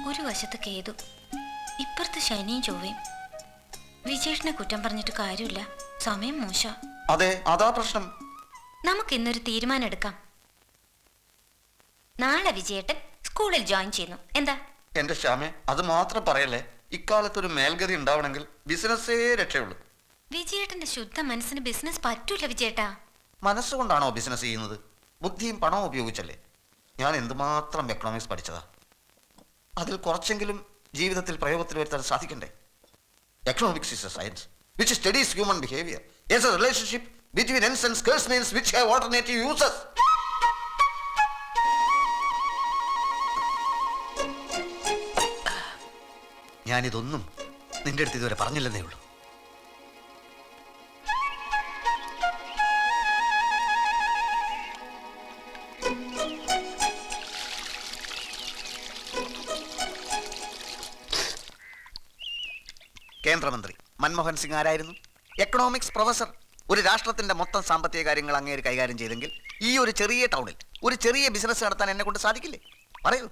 ഒരു വശത്ത് കേതു, ഇപ്പുറത്ത് ശനിയും ചൊവ്വയും. വിജേഷിനെ കുറ്റം പറഞ്ഞിട്ട് കാര്യമില്ല, സമയം മോശ. അതെ, അതാ പ്രശ്നം. നമുക്ക് ഇന്നൊരു തീരുമാനം എടുക്കാം. നാളെ വിജയേട്ടൻ സ്കൂളിൽ ജോയിൻ ചെയ്യുന്നു. എന്താ? എന്റെ ശ്യാമേ, അത് മാത്രം പറയല്ലേ. ഇക്കാലത്തൊരു മേൽഗതി ഉണ്ടാവണമെങ്കിൽ ബിസിനസ്സേ രക്ഷയുള്ളൂ. വിജയേട്ടന്റെ ശുദ്ധ മനസ്സിന് ബിസിനസ് പറ്റൂല വിജയേട്ടാ. മനസ്സുകൊണ്ടാണോ ബിസിനസ് ചെയ്യുന്നത്? ബുദ്ധിയും പണവും ഉപയോഗിച്ചല്ലേ. ഞാൻ എന്തുമാത്രം എക്കണോമിക്സ് പഠിച്ചതാ. അതിൽ കുറച്ചെങ്കിലും ജീവിതത്തിൽ പ്രയോഗത്തിൽ വരുത്താൻ സാധിക്കണ്ടേ? Economics is a science which studies human behavior as a relationship between ends and scarce means which have alternative uses. ഞാനിതൊന്നും നിന്റെ അടുത്ത് ഇതുവരെ പറഞ്ഞില്ലെന്നേ ഉള്ളൂ. കേന്ദ്രമന്ത്രി മൻമോഹൻ സിംഗ് ആരായിരുന്നു? Economics professor. ഒരു രാഷ്ട്രത്തിന്റെ മൊത്തം സാമ്പത്തിക കാര്യങ്ങൾ അങ്ങേര് കൈകാര്യം ചെയ്തെങ്കിൽ ഈ ഒരു ചെറിയ ടൗണിൽ ഒരു ചെറിയ ബിസിനസ് നടത്താൻ എന്നെ കൊണ്ട് സാധിക്കില്ലേ? പറയൂ.